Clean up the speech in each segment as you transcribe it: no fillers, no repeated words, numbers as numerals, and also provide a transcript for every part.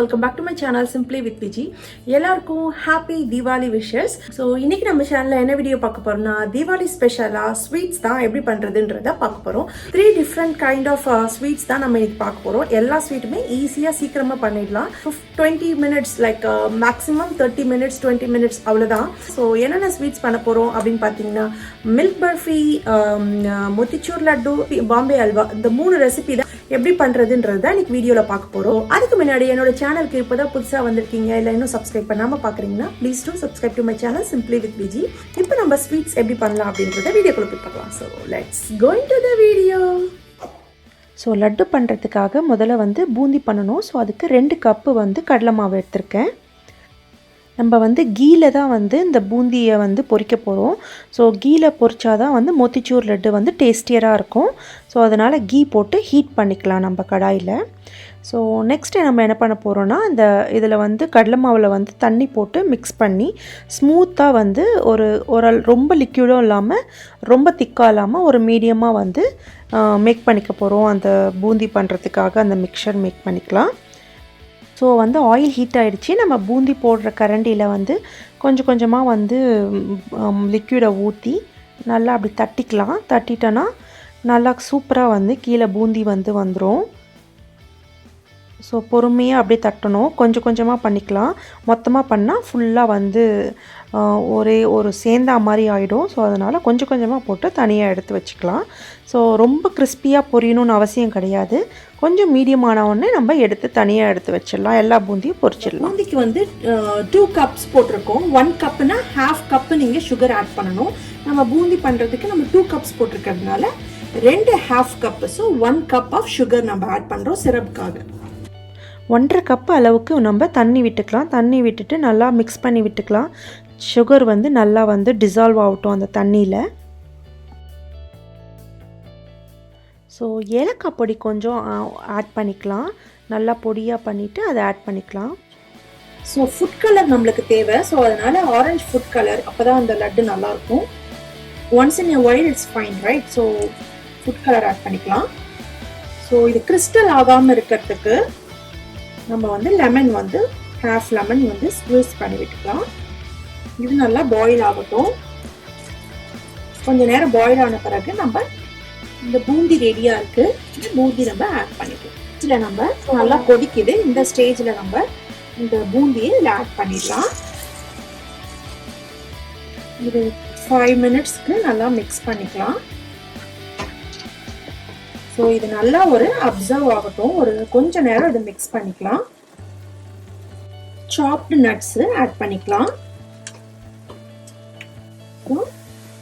welcome back to my channel Simply with Viji. எல்லாருக்கும் happy Diwali wishes. So இன்னைக்கு நம்ம சேனல்ல என்ன வீடியோ பார்க்க போறோம்னா Diwali ஸ்பெஷலா ஸ்வீட்ஸ் தான் எப்படி பண்றதுன்றத பார்க்க போறோம். 3 different kind of sweets தான் நம்ம இன்னைக்கு பார்க்க போறோம். எல்லா ஸ்வீட்டுமே ஈஸியா சீக்கிரமா பண்ணிடலாம். 20 minutes like maximum 30 minutes 20 minutes அவ்வளவுதான். So என்னென்ன ஸ்வீட்ஸ் பண்ண போறோம் அப்படினு பாத்தீங்கன்னா milk burfi, Mothichoor ladoo, Bombay halwa இந்த மூணு ரெசிபி தான் எப்படி பண்றதுன்றத இன்னைக்கு வீடியோல பார்க்க போறோம். அதுக்கு முன்னாடி என்னோட சேனலுக்கு இப்போதான் புதுசா வந்திருக்கீங்க இல்ல இன்னும் சப்ஸ்கிரைப் பண்ணாம பாக்குறீங்கன்னா please to subscribe to my channel Simply with Viji. இப்போ நம்ம ஸ்வீட்ஸ் எப்படி பண்ணலாம் அப்படின்றத வீடியோக்குள்ள போய் பார்க்கலாம். So let's go into the video. So laddu பண்ணுறதுக்காக முதல்ல வந்து பூந்தி பண்ணணும். ஸோ அதுக்கு 2 கப்பு வந்து கடலை மாவு எடுத்திருக்கேன். நம்ம வந்து கீல தான் வந்து இந்த பூந்தியை வந்து பொரிக்க போகிறோம். ஸோ கீல பொரிச்சாதான் வந்து மோத்திச்சூர் லட்டு வந்து டேஸ்டியராக இருக்கும். ஸோ அதனால் கீ போட்டு ஹீட் பண்ணிக்கலாம் நம்ம கடாயில். ஸோ நெக்ஸ்ட்டு நம்ம என்ன பண்ண போகிறோன்னா இந்த இதில் வந்து கடலை மாவில் வந்து தண்ணி போட்டு மிக்ஸ் பண்ணி ஸ்மூத்தாக வந்து ஒரு ரொம்ப லிக்யூடும் இல்லாமல் ரொம்ப திக்காக இல்லாமல் ஒரு மீடியமாக வந்து மேக் பண்ணிக்க போகிறோம். அந்த பூந்தி பண்ணுறதுக்காக அந்த மிக்சர் மேக் பண்ணிக்கலாம். ஸோ வந்து ஆயில் ஹீட் ஆகிடுச்சு. நம்ம பூந்தி போடுற கரண்டியில் வந்து கொஞ்சம் கொஞ்சமாக வந்து லிக்விடை ஊற்றி நல்லா அப்படி தட்டிக்கலாம். தட்டிட்டோன்னா நல்லா சூப்பராக வந்து கீழே பூந்தி வந்து வந்துடும். ஸோ பொறுமையாக அப்படியே தட்டணும். கொஞ்சம் கொஞ்சமாக பண்ணிக்கலாம். மொத்தமாக பண்ணால் ஃபுல்லாக வந்து ஒரே ஒரு சேந்தா மாதிரி ஆகிடும். ஸோ அதனால் கொஞ்சம் கொஞ்சமாக போட்டு தனியாக எடுத்து வச்சுக்கலாம். ஸோ ரொம்ப கிறிஸ்பியாக பொரியணும்னு அவசியம் கிடையாது. கொஞ்சம் மீடியமான ஒன்று நம்ம எடுத்து தனியாக எடுத்து வச்சிடலாம். எல்லா பூந்தியும் பொரிச்சிடலாம். பூந்திக்கு வந்து 2 கப்ஸ் போட்டிருக்கோம். 1 கப்புனா ½ கப்பு நீங்கள் சுகர் ஆட் பண்ணணும். நம்ம பூந்தி பண்ணுறதுக்கு நம்ம 2 கப்ஸ் போட்டிருக்கிறதுனால 2 ½ cup. So 1 cup of sugar நம்ம ஆட் பண்ணுறோம் சிரப்புக்காக. 1½ கப்பு அளவுக்கு நம்ம தண்ணி விட்டுக்கலாம். தண்ணி விட்டுட்டு நல்லா மிக்ஸ் பண்ணி விட்டுக்கலாம். சுகர் வந்து நல்லா வந்து டிசால்வ் ஆகட்டும் அந்த தண்ணியில். ஸோ ஏலக்காய் பொடி கொஞ்சம் ஆட் பண்ணிக்கலாம். நல்லா பொடியாக பண்ணிவிட்டு அதை ஆட் பண்ணிக்கலாம். ஸோ ஃபுட் கலர் நம்மளுக்கு தேவை. ஸோ அதனால் ஆரஞ்சு ஃபுட் கலர் அப்போ தான் அந்த லட்டு நல்லாயிருக்கும். Once in a while it's fine right. So food colour add பண்ணிக்கலாம். ஸோ இது கிறிஸ்டல் ஆகாமல் இருக்கிறதுக்கு நம்ம வந்து லெமன் வந்து ½ லெமன் வந்து ஸ்க்வீஸ் பண்ணி விட்டுக்கலாம். இது நல்லா பாயில் ஆகட்டும். கொஞ்ச நேரம் பாயில் ஆன பிறகு நம்ம இந்த பூந்தி ரெடியாக இருக்குது. இந்த பூந்தி நம்ம ஆட் பண்ணிக்கலாம். இதில் நம்ம நல்லா கொதிக்குது. இந்த ஸ்டேஜில் நம்ம இந்த பூந்தியை இதில் ஆட் பண்ணிடலாம். இது 5 மினிட்ஸ்க்கு நல்லா மிக்ஸ் பண்ணிக்கலாம். ஸோ இது நல்லா ஒரு அப்சர்வ் ஆகட்டும். ஒரு கொஞ்ச நேரம் இதை மிக்ஸ் பண்ணிக்கலாம். சாப்டு நட்ஸு ஆட் பண்ணிக்கலாம்.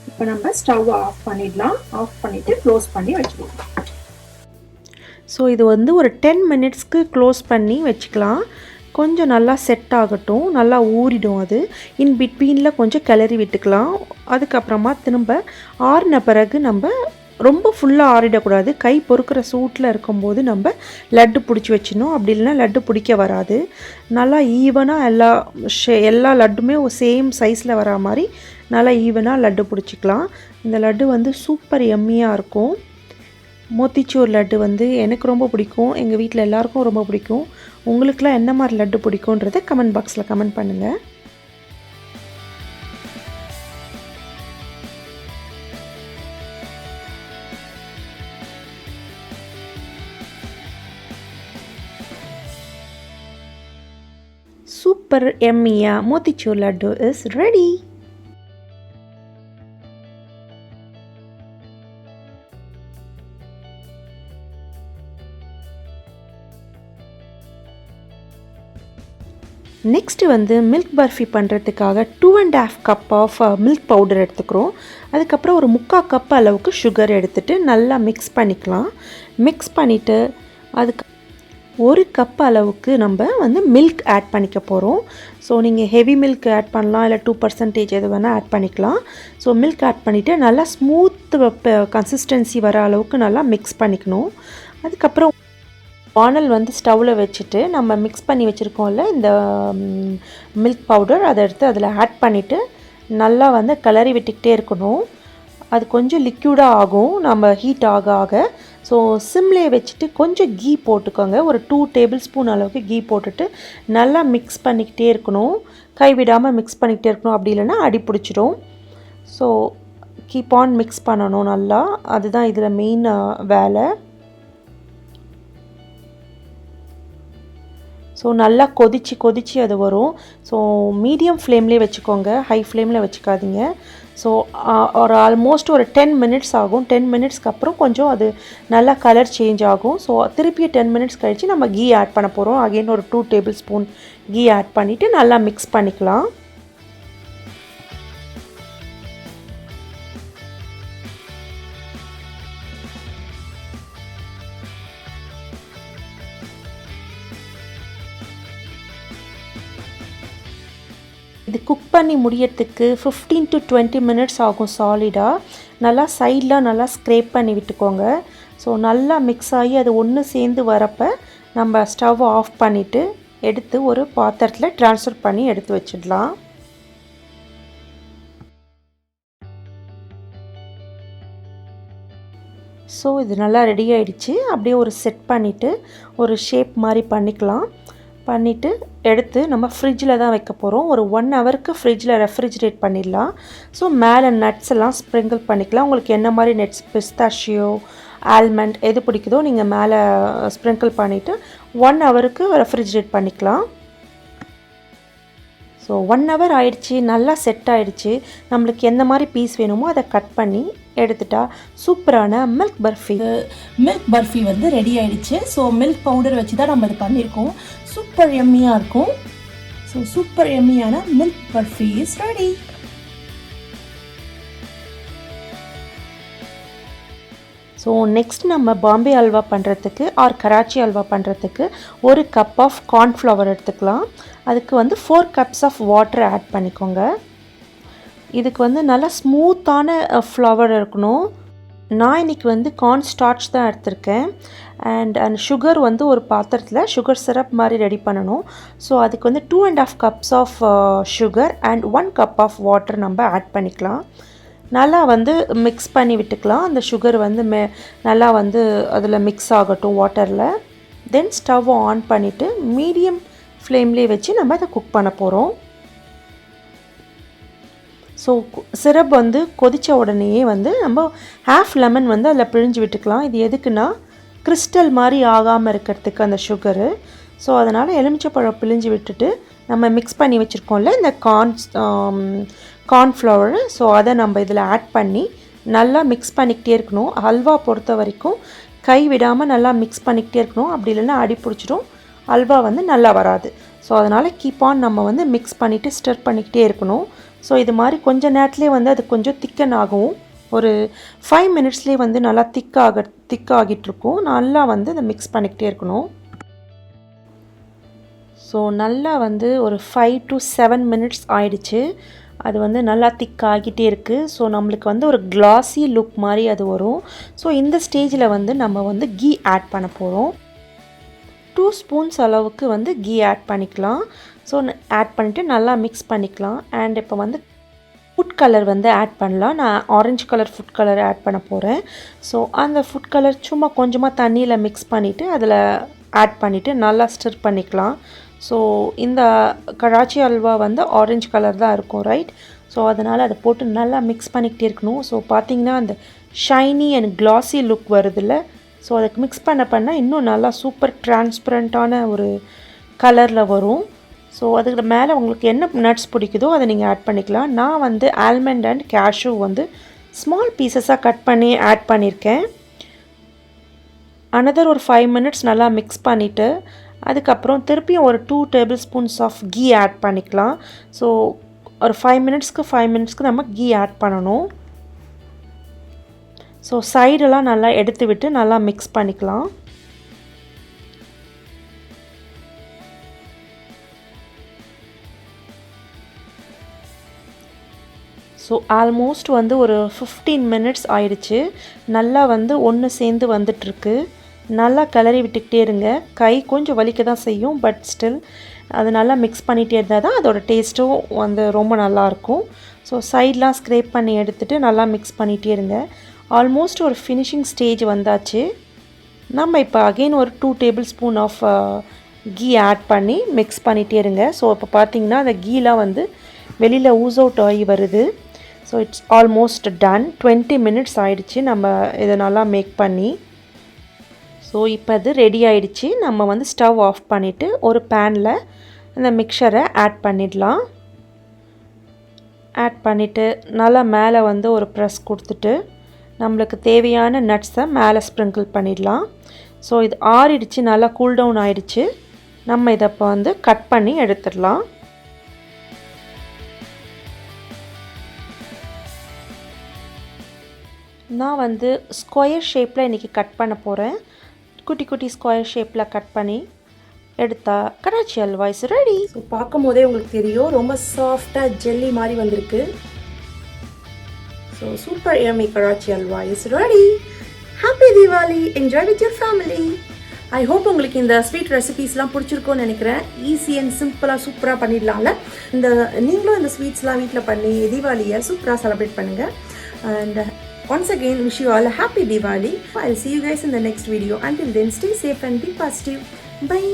இப்போ நம்ம ஸ்டவ் ஆஃப் பண்ணிடலாம். ஆஃப் பண்ணிவிட்டு க்ளோஸ் பண்ணி வச்சுக்கலாம். ஸோ இது வந்து ஒரு 10 மினிட்ஸ்க்கு க்ளோஸ் பண்ணி வச்சுக்கலாம். கொஞ்சம் நல்லா செட் ஆகட்டும். நல்லா ஊறிடும். அது இன் பிட்வீனில் கொஞ்சம் கிளறி விட்டுக்கலாம். அதுக்கப்புறமா திரும்ப ஆறின பிறகு நம்ம ரொம்ப ஃபுல்லாக ஆறிடக்கூடாது. கை பொறுக்கிற சூட்டில் இருக்கும்போது நம்ம லட்டு பிடிச்சி வச்சிடணும். அப்படி இல்லைன்னா லட்டு பிடிக்க வராது. நல்லா ஈவனாக எல்லா லட்டுமே சேம் சைஸில் வரா மாதிரி நல்லா ஈவனாக லட்டு பிடிச்சிக்கலாம். இந்த லட்டு வந்து சூப்பர் எம்மியாக இருக்கும். மோத்திச்சூர் லட்டு வந்து எனக்கு ரொம்ப பிடிக்கும். எங்கள் வீட்டில் எல்லாருக்கும் ரொம்ப பிடிக்கும். உங்களுக்குலாம் என்ன மாதிரி லட்டு பிடிக்குன்றதை கமெண்ட் பாக்ஸில் கமெண்ட் பண்ணுங்கள். Super yummy Mothichoor laddu is ready. Next வந்து மில்க் பர்ஃபி பண்ணுறதுக்காக 2½ கப் ஆஃப் மில்க் பவுடர் எடுத்துக்கிறோம். அதுக்கப்புறம் ஒரு 3/4 கப் அளவுக்கு சுகர் எடுத்துகிட்டு நல்லா மிக்ஸ் பண்ணிக்கலாம். மிக்ஸ் பண்ணிவிட்டு அதுக்கு 1 கப் அளவுக்கு நம்ம வந்து மில்க் ஆட் பண்ணிக்க போகிறோம். ஸோ நீங்கள் ஹெவி மில்க் ஆட் பண்ணலாம் இல்லை 2% எது வேணால் ஆட் பண்ணிக்கலாம். ஸோ மில்க் ஆட் பண்ணிவிட்டு நல்லா ஸ்மூத் கன்சிஸ்டன்சி வர அளவுக்கு நல்லா மிக்ஸ் பண்ணிக்கணும். அதுக்கப்புறம் வானல் வந்து ஸ்டவ்வில் வச்சுட்டு நம்ம மிக்ஸ் பண்ணி வச்சுருக்கோம்ல இந்த மில்க் பவுடர் அதை எடுத்து அதில் ஆட் பண்ணிவிட்டு நல்லா வந்து கிளறி விட்டுக்கிட்டே இருக்கணும். அது கொஞ்சம் லிக்யூடாக ஆகும் நம்ம ஹீட் ஆக ஆக. ஸோ சிம்லேயே வச்சுட்டு கொஞ்சம் கீ போட்டுக்கோங்க. ஒரு 2 டேபிள் ஸ்பூன் அளவுக்கு கீ போட்டுட்டு நல்லா மிக்ஸ் பண்ணிக்கிட்டே இருக்கணும். கைவிடாமல் மிக்ஸ் பண்ணிக்கிட்டே இருக்கணும், அப்படி இல்லைன்னா அடி பிடிச்சிடும். ஸோ கீப் ஆன் மிக்ஸ் பண்ணணும் நல்லா, அதுதான் இதில் மெயின் வேலை. ஸோ நல்லா கொதிச்சு அது வரும். ஸோ மீடியம் ஃப்ளேம்லேயே வச்சுக்கோங்க, ஹை ஃப்ளேமில் வச்சுக்காதீங்க. ஸோ ஒரு ஆல்மோஸ்ட் ஒரு 10 மினிட்ஸ் ஆகும். 10 மினிட்ஸ்க்கு அப்புறம் கொஞ்சம் அது நல்லா கலர் சேஞ்ச் ஆகும். ஸோ திருப்பி 10 மினிட்ஸ் கழித்து நம்ம கீ ஆட் பண்ண போகிறோம். அகெயின் ஒரு 2 டேபிள் ஸ்பூன் கீ ஆட் பண்ணிவிட்டு நல்லா மிக்ஸ் பண்ணிக்கலாம். இது குக் பண்ணி முடியறதுக்கு 15 to 20 மினிட்ஸ் ஆகும் சாலிடாக. நல்லா சைடெலாம் நல்லா ஸ்க்ரேப் பண்ணி விட்டுக்கோங்க. ஸோ நல்லா மிக்ஸ் ஆகி அது ஒன்று சேர்ந்து வரப்போ நம்ம ஸ்டவ் ஆஃப் பண்ணிவிட்டு எடுத்து ஒரு பாத்திரத்தில் ட்ரான்ஸ்ஃபர் பண்ணி எடுத்து வச்சிடலாம். ஸோ இது நல்லா ரெடி ஆகிடுச்சு. அப்படியே ஒரு செட் பண்ணிவிட்டு ஒரு ஷேப் மாதிரி பண்ணிக்கலாம். பண்ணிவிட்டு எடுத்து நம்ம ஃப்ரிட்ஜில் தான் வைக்க போகிறோம். ஒரு 1 ஹவருக்கு ஃப்ரிட்ஜில் ரெஃப்ரிஜிரேட் பண்ணிடலாம். ஸோ மேலே நட்ஸ் எல்லாம் ஸ்ப்ரிங்கிள் பண்ணிக்கலாம். உங்களுக்கு என்ன மாதிரி நட்ஸ், பிஸ்தாஷியோ, ஆல்மண்ட் எது பிடிக்குதோ நீங்கள் மேலே ஸ்ப்ரிங்கிள் பண்ணிவிட்டு 1 ஹவருக்கு ரெஃப்ரிஜிரேட் பண்ணிக்கலாம். ஸோ 1 ஹவர் ஆயிடுச்சு, நல்லா செட் ஆகிடுச்சு. நம்மளுக்கு எந்த மாதிரி பீஸ் வேணுமோ அதை கட் பண்ணி எடுத்துட்டா சூப்பரான மில்க் பர்ஃபி வந்து ரெடி ஆகிடுச்சு. ஸோ மில்க் பவுடர் வச்சு தான் நம்ம இது பண்ணியிருக்கோம். சூப்பர் எம்மியாக இருக்கும். ஸோ சூப்பர் எம்மியான milk barfi is ready. So next நம்ம பாம்பே அல்வா பண்ணுறதுக்கு ஆர் கராச்சி அல்வா பண்ணுறதுக்கு 1 கப் ஆஃப் கார்ன்ஃப்ளவர் எடுத்துக்கலாம். அதுக்கு வந்து 4 கப்ஸ் ஆஃப் வாட்டர் ஆட் பண்ணிக்கோங்க. இதுக்கு வந்து நல்லா ஸ்மூத்தான ஃப்ளவர் இருக்கணும். நான் இன்றைக்கி வந்து கார்ன் ஸ்டார்ச் தான் எடுத்திருக்கேன். அண்ட் சுகர் வந்து ஒரு பாத்திரத்தில் சுகர் சிரப் மாதிரி ரெடி பண்ணணும். ஸோ அதுக்கு வந்து 2.5 cups of sugar and 1 cup of water நம்ம ஆட் பண்ணிக்கலாம். நல்லா வந்து மிக்ஸ் பண்ணி விட்டுக்கலாம். அந்த சுகர் வந்து நல்லா வந்து அதில் மிக்ஸ் ஆகட்டும் வாட்டரில். தென் ஸ்டவ் ஆன் பண்ணிவிட்டு மீடியம் ஃப்ளேம்லேயே வச்சு நம்ம அதை குக் பண்ண போகிறோம். ஸோ சிரப் வந்து கொதித்த உடனேயே வந்து நம்ம ஹாஃப் லெமன் வந்து அதில் பிழிஞ்சு விட்டுக்கலாம். இது எதுக்குன்னா கிறிஸ்டல் மாதிரி ஆகாமல் இருக்கிறதுக்கு அந்த சுகரு. ஸோ அதனால் எலுமிச்சப்பழம் பிழிஞ்சு விட்டுட்டு நம்ம மிக்ஸ் பண்ணி வச்சுருக்கோம்ல இந்த கார்ன்ஃப்ளவர், ஸோ அதை நம்ம இதில் ஆட் பண்ணி நல்லா மிக்ஸ் பண்ணிக்கிட்டே இருக்கணும். ஹல்வா பொறுத்த வரைக்கும் கை விடாமல் நல்லா மிக்ஸ் பண்ணிக்கிட்டே இருக்கணும். அப்படி இல்லைன்னா அடி பிடிச்சிடும், ஹல்வா வந்து நல்லா வராது. ஸோ அதனால் கீப் ஆன் நம்ம வந்து மிக்ஸ் பண்ணிவிட்டு ஸ்டர் பண்ணிக்கிட்டே இருக்கணும். ஸோ இது மாதிரி கொஞ்சம் நேரத்துலேயே வந்து அது கொஞ்சம் திக்கன் ஆகும். ஒரு 5 மினிட்ஸ்லேயே வந்து நல்லா திக்காகிட்டுருக்கும். நல்லா வந்து அதை மிக்ஸ் பண்ணிக்கிட்டே இருக்கணும். ஸோ நல்லா வந்து ஒரு 5 to 7 மினிட்ஸ் ஆயிடுச்சு. அது வந்து நல்லா திக்காகிட்டே இருக்குது. ஸோ நம்மளுக்கு வந்து ஒரு கிளாஸி லுக் மாதிரி அது வரும். ஸோ இந்த ஸ்டேஜில் வந்து நம்ம வந்து கீ ஆட் பண்ண போகிறோம். 2 ஸ்பூன்ஸ் அளவுக்கு வந்து கீ ஆட் பண்ணிக்கலாம். ஸோ ஆட் பண்ணிவிட்டு நல்லா மிக்ஸ் பண்ணிக்கலாம். அண்ட் இப்போ வந்து ஃபுட் கலர் வந்து ஆட் பண்ணலாம். நான் orange colour food colour add பண்ண போகிறேன். ஸோ அந்த ஃபுட் கலர் சும்மா கொஞ்சமாக தண்ணியில் மிக்ஸ் பண்ணிவிட்டு அதில் ஆட் பண்ணிவிட்டு நல்லா ஸ்டிர் பண்ணிக்கலாம். ஸோ இந்த கராச்சி அல்வா வந்து ஆரஞ்சு கலர் தான் இருக்கும், ரைட்? ஸோ அதனால் அதை போட்டு நல்லா மிக்ஸ் பண்ணிக்கிட்டே இருக்கணும். ஸோ பார்த்திங்கன்னா அந்த ஷைனி அண்ட் கிளாஸி லுக் வருதில்ல. ஸோ அதுக்கு மிக்ஸ் பண்ண இன்னும் நல்லா சூப்பர் டிரான்ஸ்பரண்ட்டான ஒரு கலரில் வரும். ஸோ அதுக்கு மேலே உங்களுக்கு என்ன நட்ஸ் பிடிக்குதோ அதை நீங்கள் ஆட் பண்ணிக்கலாம். நான் வந்து ஆல்மண்ட் அண்ட் கேஷ்யூ வந்து ஸ்மால் பீசஸாக கட் பண்ணி ஆட் பண்ணியிருக்கேன். அனதர் ஒரு 5 மினிட்ஸ் நல்லா மிக்ஸ் பண்ணிவிட்டு அதுக்கப்புறம் திருப்பியும் ஒரு 2 tablespoons of ghee add பண்ணிக்கலாம். ஸோ ஒரு 5 மினிட்ஸ்க்கு நம்ம கீ ஆட் பண்ணணும். ஸோ சைடெல்லாம் நல்லா எடுத்து விட்டு நல்லா மிக்ஸ் பண்ணிக்கலாம். ஸோ ஆல்மோஸ்ட் வந்து ஒரு 15 மினிட்ஸ் ஆயிடுச்சு. நல்லா வந்து ஒன்று சேர்ந்து வந்துட்டுருக்கு. நல்லா கிளறி விட்டுக்கிட்டே இருங்க. கை கொஞ்சம் வலிக்க தான் செய்யும், பட் ஸ்டில் அது நல்லா மிக்ஸ் பண்ணிகிட்டே இருந்தால் தான் அதோட டேஸ்ட்டும் வந்து ரொம்ப நல்லாயிருக்கும். ஸோ சைட்லாம் ஸ்க்ரேப் பண்ணி எடுத்துகிட்டு நல்லா மிக்ஸ் பண்ணிகிட்டே இருங்க. ஆல்மோஸ்ட் ஒரு ஃபினிஷிங் ஸ்டேஜ் வந்தாச்சு. நம்ம இப்போ அகெயின் ஒரு 2 tablespoon of ghee add பண்ணி மிக்ஸ் பண்ணிகிட்டே இருங்க. ஸோ இப்போ பார்த்தீங்கன்னா அந்த கீலாம் வந்து வெளியில் ஊஸ் அவுட் ஆகி வருது. So it's almost done. 20 minutes ஆயிடுச்சு நம்ம இதை நல்லா மேக் பண்ணி. ஸோ இப்போ அது ரெடி ஆகிடுச்சு. நம்ம வந்து ஸ்டவ் ஆஃப் பண்ணிவிட்டு ஒரு பேனில் அந்த மிக்சரை ஆட் பண்ணிடலாம். ஆட் பண்ணிவிட்டு நல்லா மேலே வந்து ஒரு ப்ரெஸ் கொடுத்துட்டு நம்மளுக்கு தேவையான நட்ஸை மேலே ஸ்ப்ரிங்கிள் பண்ணிடலாம். ஸோ இது ஆறிடுச்சு, நல்லா கூல் டவுன் ஆகிடுச்சு. நம்ம இதை இப்போ வந்து கட் பண்ணி எடுத்துடலாம். நான் வந்து ஸ்கொயர் ஷேப்பில் இன்றைக்கி கட் பண்ண போகிறேன். குட்டி குட்டி ஸ்கொயர் ஷேப்பில் கட் பண்ணி எடுத்தா Karachi halwa is ready. So பார்க்கும் போதே உங்களுக்கு தெரியும் ரொம்ப சாஃப்டாக ஜெல்லி மாதிரி வந்திருக்கு. So super yummy Karachi halwa is ready. Happy Deepavali, enjoy with your family. I hope உங்களுக்கு இந்த ஸ்வீட் ரெசிபீஸ்லாம் பிடிச்சிருக்கும்னு நினைக்கிறேன். ஈஸி அண்ட் சிம்பிளாக சூப்பராக பண்ணிடலாம்ல. நீங்களும் இந்த ஸ்வீட்ஸ்லாம் வீட்டில் பண்ணி தீபாவளியை சூப்பராக செலிப்ரேட் பண்ணுங்கள். And once again wish you all a happy Diwali. I'll see you guys in the next video. Until then, stay safe and be positive. Bye.